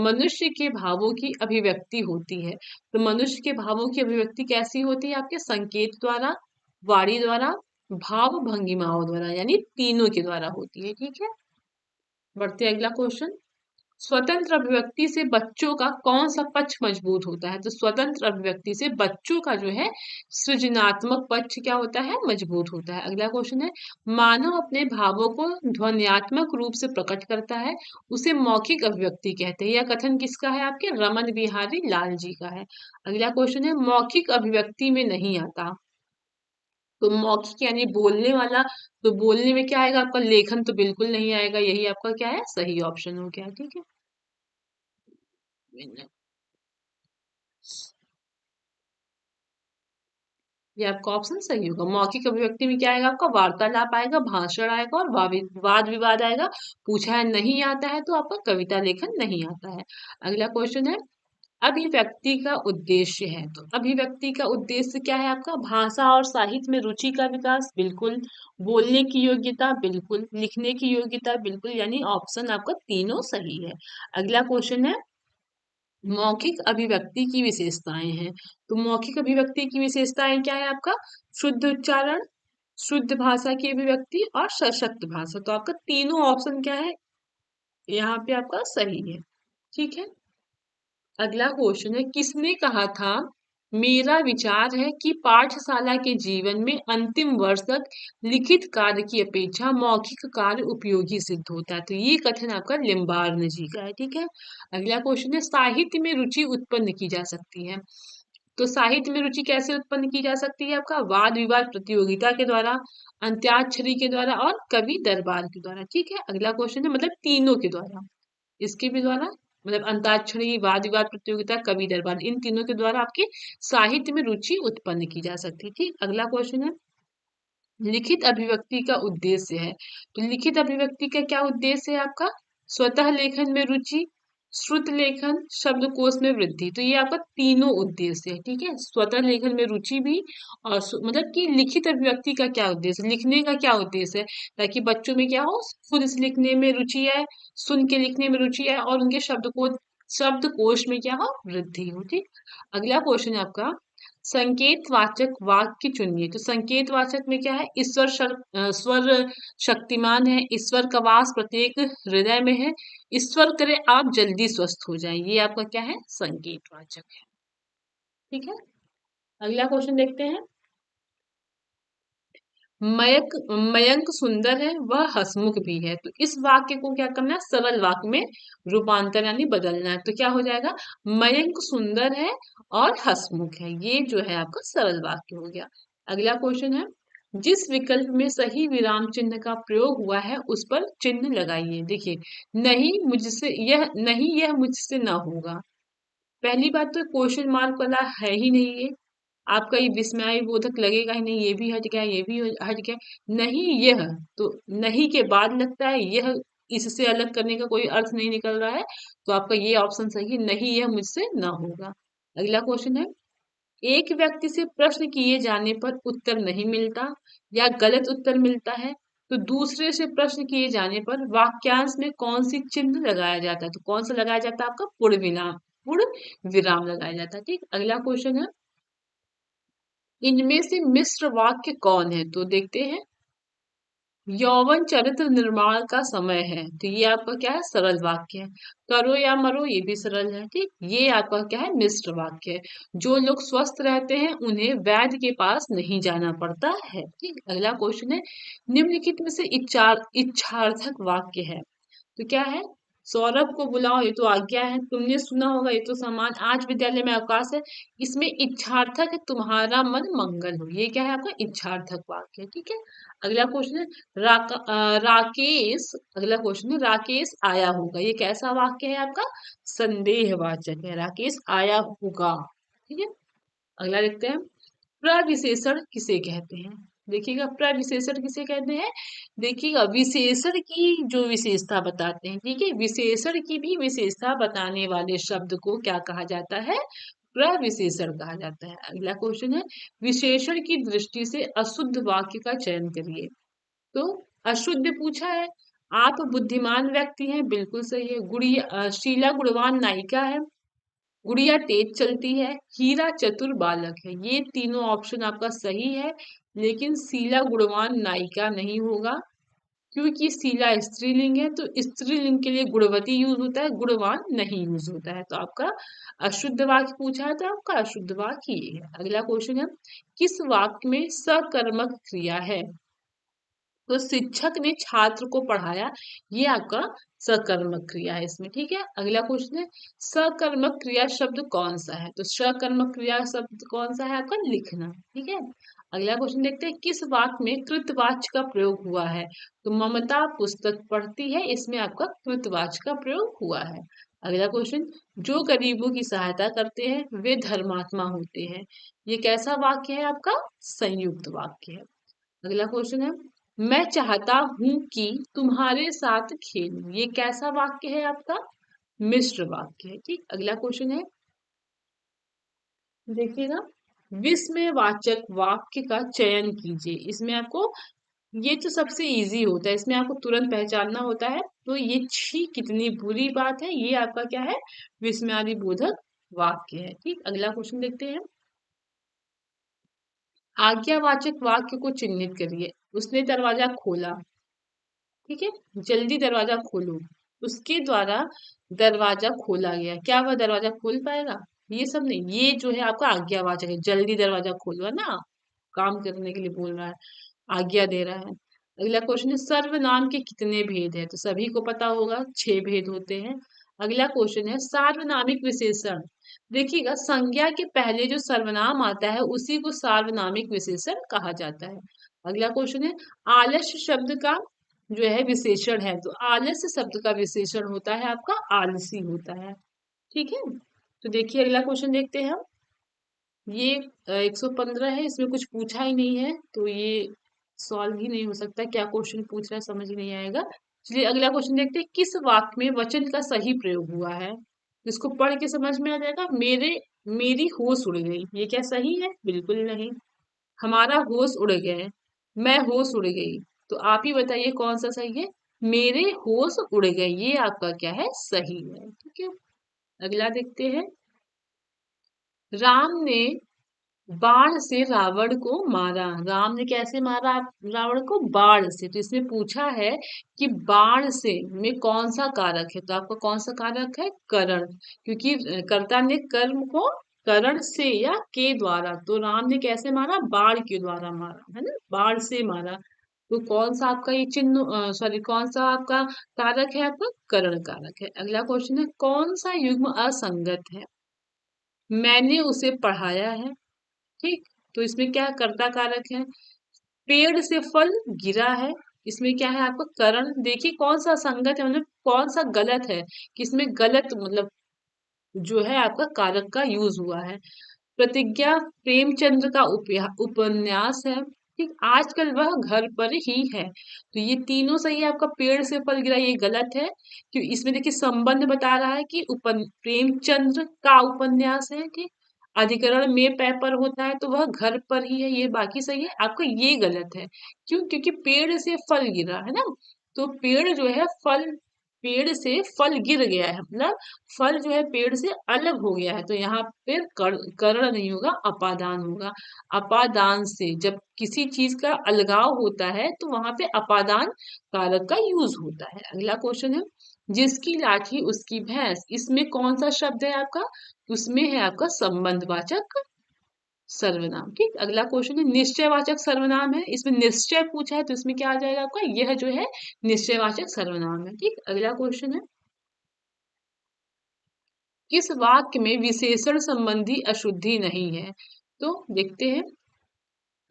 मनुष्य के भावों की अभिव्यक्ति होती है, तो मनुष्य के भावों की अभिव्यक्ति कैसी होती है, आपके संकेत द्वारा, वाणी द्वारा, भाव भंगिमाओं द्वारा, यानी तीनों के द्वारा होती है। ठीक है, बढ़ते हैं अगला क्वेश्चन स्वतंत्र अभिव्यक्ति से बच्चों का कौन सा पक्ष मजबूत होता है, तो स्वतंत्र अभिव्यक्ति से बच्चों का जो है सृजनात्मक पक्ष क्या होता है, मजबूत होता है। अगला क्वेश्चन है मानव अपने भावों को ध्वन्यात्मक रूप से प्रकट करता है उसे मौखिक अभिव्यक्ति कहते हैं। यह कथन किसका है, आपके रमन बिहारी लाल जी का है। अगला क्वेश्चन है मौखिक अभिव्यक्ति में नहीं आता, तो मौखिक यानी बोलने वाला, तो बोलने में क्या आएगा आपका, लेखन तो बिल्कुल नहीं आएगा, यही आपका क्या है, सही ऑप्शन हो गया। ठीक है, ये आपका ऑप्शन सही होगा। मौखिक अभिव्यक्ति में क्या आएगा आपका, वार्तालाप आएगा, भाषण आएगा और वाद विवाद आएगा। पूछा है नहीं आता है तो आपका कविता लेखन नहीं आता है। अगला क्वेश्चन है अभिव्यक्ति का उद्देश्य है, तो अभिव्यक्ति का उद्देश्य क्या है आपका, भाषा और साहित्य में रुचि का विकास, बिल्कुल। बोलने की योग्यता, बिल्कुल। लिखने की योग्यता, बिल्कुल, यानी ऑप्शन आपका तीनों सही है। अगला क्वेश्चन है मौखिक अभिव्यक्ति की विशेषताएं हैं, तो मौखिक अभिव्यक्ति की विशेषताएं क्या है आपका, शुद्ध उच्चारण, शुद्ध भाषा की अभिव्यक्ति और सशक्त भाषा, तो आपका तीनों ऑप्शन क्या है यहाँ पे आपका सही है। ठीक है, अगला क्वेश्चन है किसने कहा था मेरा विचार है कि पाठशाला के जीवन में अंतिम वर्ष तक लिखित कार्य की अपेक्षा मौखिक कार्य उपयोगी सिद्ध होता है, तो ये कथन आपका लिम्बार्ड जी का है। ठीक है, अगला क्वेश्चन है साहित्य में रुचि उत्पन्न की जा सकती है, तो साहित्य में रुचि कैसे उत्पन्न की जा सकती है आपका, वाद विवाद प्रतियोगिता के द्वारा, अंत्याक्षरी के द्वारा और कवि दरबार के द्वारा। ठीक है, अगला क्वेश्चन है मतलब तीनों के द्वारा, इसके भी द्वारा, मतलब अंताक्षरी, वाद विवाद प्रतियोगिता, कवि दरबार, इन तीनों के द्वारा आपके साहित्य में रुचि उत्पन्न की जा सकती है। ठीक, अगला क्वेश्चन है लिखित अभिव्यक्ति का उद्देश्य है, तो लिखित अभिव्यक्ति का क्या उद्देश्य है आपका, स्वतः लेखन में रुचि, श्रुत लेखन, शब्दकोश में वृद्धि, तो ये आपका तीनों उद्देश्य है। ठीक है, स्वतः लेखन में रुचि भी और मतलब कि लिखित अभिव्यक्ति का क्या उद्देश्य, लिखने का क्या उद्देश्य है, ताकि बच्चों में क्या हो, खुद से लिखने में रुचि है, सुन के लिखने में रुचि है और उनके शब्दकोश में क्या हो, वृद्धि हो। ठीक, अगला क्वेश्चन है आपका संकेतवाचक वाक्य चुनिए, तो संकेतवाचक में क्या है, स्वर शक्तिमान है, ईश्वर का वास प्रत्येक हृदय में है, ईश्वर करे आप जल्दी स्वस्थ हो जाए, ये आपका क्या है, संकेतवाचक है। ठीक है, अगला क्वेश्चन देखते हैं मयंक मयंक सुंदर है वह हंसमुख भी है, तो इस वाक्य को क्या करना है, सरल वाक्य में रूपांतर यानी बदलना है, तो क्या हो जाएगा, मयंक सुंदर है और हंसमुख है, ये जो है आपका सरल वाक्य हो गया। अगला क्वेश्चन है जिस विकल्प में सही विराम चिन्ह का प्रयोग हुआ है उस पर चिन्ह लगाइए। देखिए नहीं यह मुझसे ना होगा, पहली बात तो क्वेश्चन मार्क वाला है ही नहीं ये, आपका ये विस्मय बोधक लगेगा ही नहीं, ये भी हट गया, ये भी हट गया, नहीं यह, तो नहीं के बाद लगता है यह, इससे अलग करने का कोई अर्थ नहीं निकल रहा है, तो आपका ये ऑप्शन सही है, नहीं यह मुझसे ना होगा। अगला क्वेश्चन है एक व्यक्ति से प्रश्न किए जाने पर उत्तर नहीं मिलता या गलत उत्तर मिलता है, तो दूसरे से प्रश्न किए जाने पर वाक्यांश में कौन सी चिन्ह लगाया जाता है, तो कौन सा लगाया जाता है आपका, पूर्ण विराम लगाया जाता है। ठीक, अगला क्वेश्चन है इनमें से मिश्र वाक्य कौन है, तो देखते हैं यौवन चरित्र निर्माण का समय है, तो ये आपका क्या है, सरल वाक्य है। करो या मरो, ये भी सरल है। ठीक, ये आपका क्या है, मिश्र वाक्य है। जो लोग स्वस्थ रहते हैं उन्हें वैद्य के पास नहीं जाना पड़ता है। ठीक, अगला क्वेश्चन है निम्नलिखित में से इच्छार्थक वाक्य है, तो क्या है सौरभ को बुलाओ, ये तो आज्ञा है। तुमने सुना होगा, ये तो सम्मान। आज विद्यालय में अवकाश है, इसमें इच्छार्थक है तुम्हारा मन मंगल हो, ये क्या है आपका इच्छार्थक वाक्य। ठीक है। अगला क्वेश्चन है राकेश। अगला क्वेश्चन है राकेश आया होगा, ये कैसा वाक्य है आपका संदेहवाचक है, राकेश आया होगा। ठीक है। अगला देखते हैं, प्रविशेषण किसे कहते हैं। देखिएगा, प्रविशेषण किसे कहते हैं। देखिएगा, विशेषण की जो विशेषता बताते हैं, ठीक है, विशेषण की भी विशेषता बताने वाले शब्द को क्या कहा जाता है, प्रविशेषण कहा जाता है। अगला क्वेश्चन है, विशेषण की दृष्टि से अशुद्ध वाक्य का चयन करिए। तो अशुद्ध पूछा है, आप बुद्धिमान व्यक्ति हैं, बिल्कुल सही है। गुड़िया शीला गुणवान नायिका है, गुड़िया तेज चलती है, हीरा चतुर बालक है। ये तीनों ऑप्शन आपका सही है, लेकिन शीला गुणवान नायिका नहीं होगा, क्योंकि शीला स्त्रीलिंग है, तो स्त्रीलिंग के लिए गुणवती यूज होता है, गुणवान नहीं यूज होता है। तो आपका अशुद्ध वाक्य पूछा है, तो आपका अशुद्ध वाक्य ये है। अगला क्वेश्चन है, किस वाक्य में सकर्मक क्रिया है। तो शिक्षक ने छात्र को पढ़ाया, ये आपका सकर्मक क्रिया है इसमें। ठीक है। अगला क्वेश्चन है, सकर्मक क्रिया शब्द कौन सा है। तो सकर्मक क्रिया शब्द कौन सा है आपका लिखना। ठीक है। अगला क्वेश्चन देखते हैं, किस वाक्य में कृतवाच्य का प्रयोग हुआ है। तो ममता पुस्तक पढ़ती है, इसमें आपका कृतवाच्य का प्रयोग हुआ है। अगला क्वेश्चन, जो गरीबों की सहायता करते हैं वे धर्मात्मा होते हैं, ये कैसा वाक्य है आपका संयुक्त वाक्य है। अगला क्वेश्चन है, मैं चाहता हूं कि तुम्हारे साथ खेलूं, ये कैसा वाक्य है आपका मिश्र वाक्य है। ठीक। अगला क्वेश्चन है, देखिएगा, विस्मयवाचक वाक्य का चयन कीजिए। इसमें आपको, ये तो सबसे इजी होता है, इसमें आपको तुरंत पहचानना होता है। तो ये छी कितनी बुरी बात है, ये आपका क्या है विस्मयादि बोधक वाक्य है। ठीक। अगला क्वेश्चन देखते हैं, आज्ञावाचक वाक्य को चिन्हित करिए। उसने दरवाजा खोला, ठीक है, जल्दी दरवाजा खोलो, उसके द्वारा दरवाजा खोला गया, क्या वह दरवाजा खोल पाएगा। ये सब नहीं, ये जो है आपका आज्ञावाचक है, जल्दी दरवाजा खोलो है ना, काम करने के लिए बोल रहा है, आज्ञा दे रहा है। अगला क्वेश्चन है, सर्वनाम के कितने भेद है। तो सभी को पता होगा 6 भेद होते हैं। अगला क्वेश्चन है, सार्वनामिक विशेषण। देखिएगा, संज्ञा के पहले जो सर्वनाम आता है उसी को सार्वनामिक विशेषण कहा जाता है। अगला क्वेश्चन है, आलस्य शब्द का जो है विशेषण है। तो आलस्य शब्द का विशेषण होता है आपका आलसी होता है। ठीक है। तो देखिए, अगला क्वेश्चन देखते हैं हम। ये 115 है, इसमें कुछ पूछा ही नहीं है, तो ये सॉल्व ही नहीं हो सकता। क्या क्वेश्चन पूछ रहा है समझ ही नहीं आएगा। चलिए अगला क्वेश्चन देखते हैं, किस वाक्य में वचन का सही प्रयोग हुआ है। इसको पढ़ के समझ में आ जाएगा, मेरी होश उड़ गई, ये क्या सही है, बिल्कुल नहीं। हमारा होश उड़ गए, मैं होश उड़ गई, तो आप ही बताइए कौन सा सही है। मेरे होश उड़ गए, ये आपका क्या है सही है। ठीक है। अगला देखते हैं, राम ने बाण से रावण को मारा। राम ने कैसे मारा रावण को, बाण से। तो इसमें पूछा है कि बाण से में कौन सा कारक है। तो आपका कौन सा कारक है, करण, क्योंकि कर्ता ने कर्म को करण से या के द्वारा, तो राम ने कैसे मारा, बाण के द्वारा मारा है ना, बाण से मारा। तो कौन सा आपका ये चिन्ह, सॉरी, कौन सा आपका कारक है, आपका करण कारक है। अगला क्वेश्चन है, कौन सा युग्म असंगत है। मैंने उसे पढ़ाया है, ठीक, तो इसमें क्या कर्ता कारक है। पेड़ से फल गिरा है, इसमें क्या है आपका करण। देखिए कौन सा संगत है, मतलब कौन सा गलत है, किसमें गलत मतलब जो है आपका कारक का यूज हुआ है। प्रतिज्ञा प्रेमचंद्र का उपन्यास है, ठीक, आजकल वह घर पर ही है। तो ये तीनों सही है। आपका पेड़ से फल गिरा ये गलत है, क्योंकि इसमें देखिए संबंध बता रहा है कि प्रेमचंद्र का उपन्यास है, ठीक। अधिकरण में पेपर होता है, तो वह घर पर ही है, ये बाकी सही है। आपका ये गलत है, क्यों, क्योंकि पेड़ से फल गिरा है ना, तो पेड़ जो है फल, पेड़ से फल गिर गया है, मतलब फल जो है पेड़ से अलग हो गया है, तो यहाँ पे कर्ण नहीं होगा, अपादान होगा। अपादान से जब किसी चीज का अलगाव होता है तो वहां पे अपादान कारक का यूज होता है। अगला क्वेश्चन है, जिसकी लाठी उसकी भैंस, इसमें कौन सा शब्द है आपका, उसमें है आपका संबंधवाचक सर्वनाम। ठीक। अगला क्वेश्चन है, निश्चयवाचक सर्वनाम है, इसमें निश्चय पूछा है, तो इसमें क्या आ जाएगा आपका, यह जो है निश्चयवाचक सर्वनाम है। ठीक। अगला क्वेश्चन है, किस वाक्य में विशेषण संबंधी अशुद्धि नहीं है? तो देखते हैं,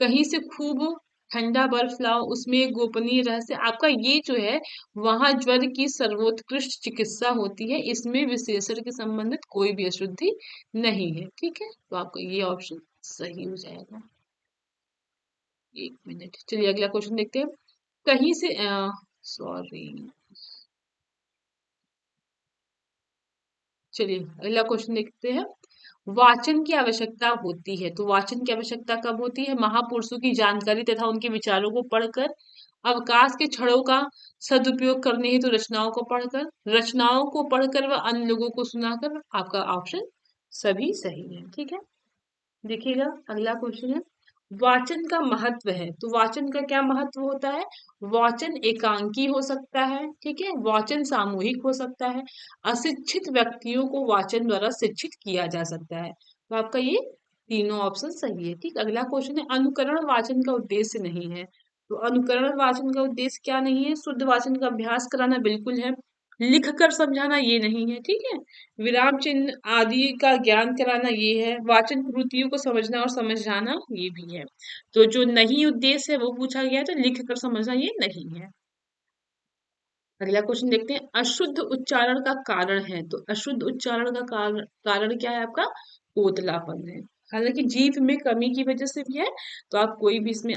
कहीं से खूब ठंडा बर्फ लाओ, उसमें एक गोपनीय रहस्य, आपका ये जो है वहां ज्वर की सर्वोत्कृष्ट चिकित्सा होती है, इसमें विशेषण के संबंधित कोई भी अशुद्धि नहीं है। ठीक है, तो आपका ये ऑप्शन सही हो जाएगा। एक मिनट, चलिए अगला क्वेश्चन देखते हैं। कहीं से सॉरी, चलिए अगला क्वेश्चन देखते हैं। वाचन की आवश्यकता होती है, तो वाचन की आवश्यकता कब होती है? महापुरुषों की जानकारी तथा उनके विचारों को पढ़कर, अवकाश के क्षणों का सदुपयोग करने हेतु रचनाओं को पढ़कर, रचनाओं को पढ़कर व अन्य लोगों को सुनाकर। आपका ऑप्शन सभी सही है। ठीक है, देखिएगा अगला क्वेश्चन है, वाचन का महत्व है, तो वाचन का क्या महत्व होता है? वाचन एकांकी हो सकता है, ठीक है, वाचन सामूहिक हो सकता है, अशिक्षित व्यक्तियों को वाचन द्वारा शिक्षित किया जा सकता है। तो आपका ये तीनों ऑप्शन सही है। ठीक, अगला क्वेश्चन है, अनुकरण वाचन का उद्देश्य नहीं है, तो अनुकरण वाचन का उद्देश्य क्या नहीं है? शुद्ध वाचन का अभ्यास कराना बिल्कुल है, लिख कर समझाना ये नहीं है। ठीक है, विराम चिन्ह आदि का ज्ञान कराना ये है, वाचन कृतियों को समझना और समझाना ये भी है। तो जो नहीं उद्देश्य है वो पूछा गया है, तो लिख कर समझना ये नहीं है। अगला क्वेश्चन देखते हैं, अशुद्ध उच्चारण का कारण है, तो अशुद्ध उच्चारण का कारण क्या है? आपका तोतलापन है। हालांकि जीभ में कमी की वजह से भी है, तो आप कोई भी इसमें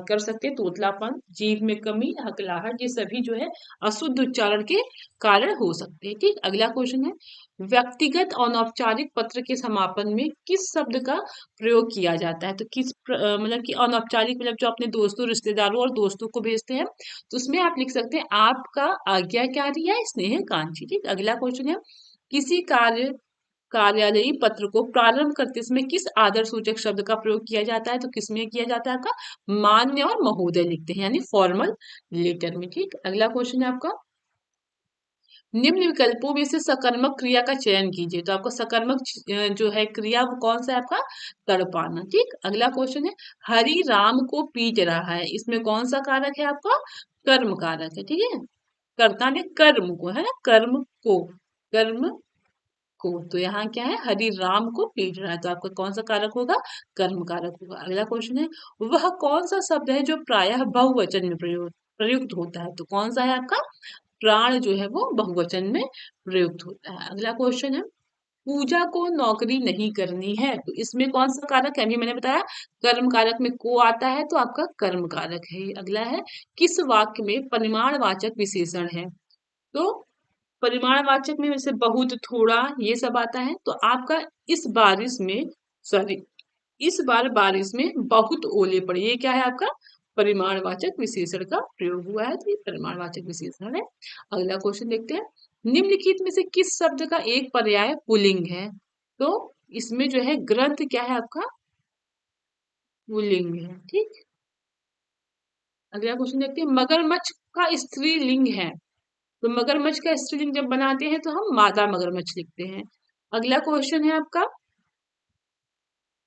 कर सकते हैं। तोतलापन, जीभ में कमी, हकलाहट, ये सभी जो है अशुद्ध उच्चारण के कारण हो सकते हैं। ठीक, अगला क्वेश्चन है, व्यक्तिगत अनौपचारिक पत्र के समापन में किस शब्द का प्रयोग किया जाता है? तो मतलब कि अनौपचारिक मतलब जो अपने दोस्तों, रिश्तेदारों और दोस्तों को भेजते हैं, तो उसमें आप लिख सकते हैं, आपका आज्ञाकारी या स्नेह कांक्षी। ठीक, अगला क्वेश्चन है, किसी कार्यालयी पत्र को प्रारंभ करते समय किस आदर सूचक शब्द का प्रयोग किया जाता है? तो किसमें किया जाता है? आपका मान्य और महोदय लिखते हैं, यानी फॉर्मल लेटर में। ठीक, अगला क्वेश्चन है आपका, निम्न विकल्पों में से सकर्मक क्रिया का चयन कीजिए, तो आपका सकर्मक जो है क्रिया वो कौन सा है? आपका तड़पाना। ठीक, अगला क्वेश्चन है, हरि राम को पीट रहा है, इसमें कौन सा कारक है? आपका कर्म कारक है। ठीक है, कर्ता ने कर्म को, है ना, कर्म को, तो यहाँ क्या है? हरि राम को पीट रहा है, तो आपका कौन सा कारक होगा? कर्म कारक होगा। अगला क्वेश्चन है, वह कौन सा शब्द है जो प्रायः बहुवचन में प्रयुक्त होता है? तो कौन सा है? आपका प्राण जो है वो बहुवचन में प्रयुक्त होता है। अगला क्वेश्चन है, पूजा को नौकरी नहीं करनी है, तो इसमें कौन सा कारक है? अभी मैंने बताया कर्म कारक में को आता है, तो आपका कर्म कारक है। अगला है, किस वाक्य में परिमाणवाचक विशेषण है? तो परिमाणवाचक में जैसे बहुत, थोड़ा, ये सब आता है। तो आपका इस बारिश में, सॉरी, इस बार बारिश में बहुत ओले पड़े, ये क्या है? आपका परिमाणवाचक विशेषण का प्रयोग हुआ है, तो ये परिमाणवाचक विशेषण है। अगला क्वेश्चन देखते हैं, निम्नलिखित में से किस शब्द का एक पर्याय पुल्लिंग है? तो इसमें जो है ग्रंथ क्या है? आपका पुल्लिंग है। ठीक, अगला क्वेश्चन देखते हैं, मगरमच्छ का स्त्रीलिंग है, तो मगरमच्छ का स्त्रीलिंग जब बनाते हैं तो हम मादा मगरमच्छ लिखते हैं। अगला क्वेश्चन है आपका,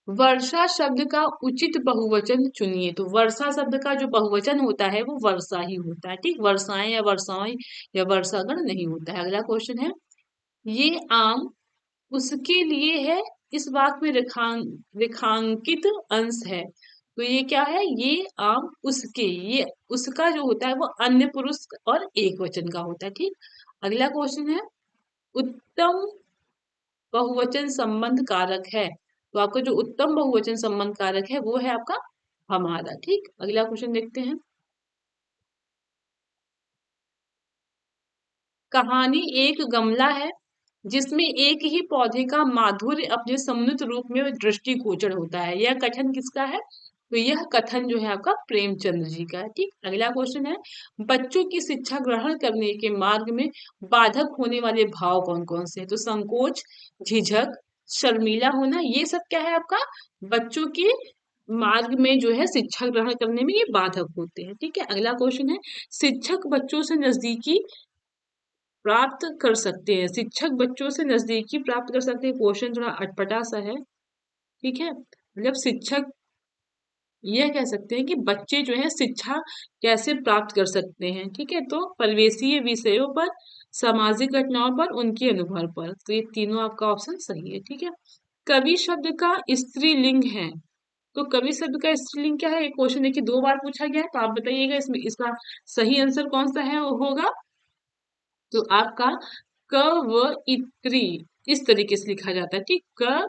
वर्षा शब्द का उचित बहुवचन चुनिए, तो वर्षा शब्द का जो बहुवचन होता है वो वर्षा ही होता है। ठीक, वर्षाएं या वर्षाएं या वर्षागण नहीं होता है। अगला क्वेश्चन है, ये आम उसके लिए है, इस वाक्य में रेखांकित अंश है, तो ये क्या है? ये आम उसके, ये उसका जो होता है वो अन्य पुरुष और एक वचन का होता है। ठीक, अगला क्वेश्चन है, उत्तम बहुवचन संबंध कारक है, तो आपका जो उत्तम बहुवचन संबंध कारक है वो है आपका हमारा। ठीक, अगला क्वेश्चन देखते हैं, कहानी एक गमला है जिसमें एक ही पौधे का माधुर्य अपने सम्मिलित रूप में दृष्टिगोचर होता है, यह कथन किसका है? तो यह कथन जो है आपका प्रेमचंद्र जी का है। ठीक, अगला क्वेश्चन है, बच्चों की शिक्षा ग्रहण करने के मार्ग में बाधक होने वाले भाव कौन कौन से हैं? तो संकोच, झिझक, शर्मीला होना, ये सब क्या है? आपका बच्चों के मार्ग में जो है शिक्षा ग्रहण करने में ये बाधक होते हैं। ठीक है, अगला क्वेश्चन है, शिक्षक बच्चों से नजदीकी प्राप्त कर सकते हैं, शिक्षक बच्चों से नजदीकी प्राप्त कर सकते हैं, क्वेश्चन थोड़ा अटपटा सा है। ठीक है, मतलब शिक्षक, यह कह सकते हैं कि बच्चे जो है शिक्षा कैसे प्राप्त कर सकते हैं। ठीक है, तो परिवेशीय विषयों पर सामाजिक घटनाओं पर, उनके अनुभव पर। तो ये तीनों आपका ऑप्शन सही है, ठीक है। कवि शब्द का स्त्रीलिंग है, तो कवि शब्द का स्त्रीलिंग क्या है? ये क्वेश्चन देखिए 2 बार पूछा गया है, तो आप बताइएगा इसमें इसका सही आंसर कौन सा है वो होगा। तो आपका क व इत्री इस तरीके से लिखा जाता है, ठीक। क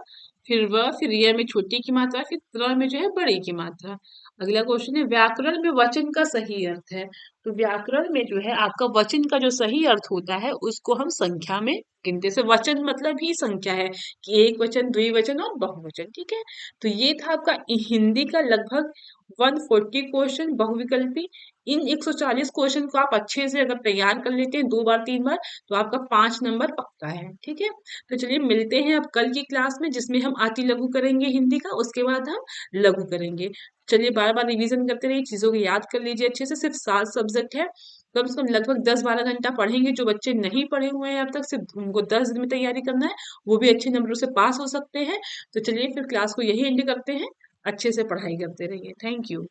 फिर व फिर य में छोटी की मात्रा, फिर त्र में जो है बड़ी की मात्रा। अगला क्वेश्चन है, व्याकरण में वचन का सही अर्थ है। तो व्याकरण में जो है आपका वचन का जो सही अर्थ होता है उसको हम संख्या में गिनते से, वचन मतलब ही संख्या है कि एक वचन, द्विवचन और बहुवचन, ठीक है। तो ये था आपका हिंदी का लगभग 140 क्वेश्चन बहुविकल्पी। इन 140 क्वेश्चन को आप अच्छे से अगर तैयार कर लेते हैं 2 बार 3 बार, तो आपका 5 नंबर पक्का है, ठीक है। तो चलिए मिलते हैं अब कल की क्लास में, जिसमें हम अति लघु करेंगे हिंदी का, उसके बाद हम लघु करेंगे। चलिए बार बार रिवीजन करते रहिए, चीजों को याद कर लीजिए अच्छे से। सिर्फ 7 सब्जेक्ट है, कम से कम लगभग 10-12 घंटा पढ़ेंगे। जो बच्चे नहीं पढ़े हुए हैं अब तक, सिर्फ उनको 10 दिन में तैयारी करना है, वो भी अच्छे नंबरों से पास हो सकते हैं। तो चलिए फिर क्लास को यही एंड करते हैं। अच्छे से पढ़ाई करते रहिए। Thank you.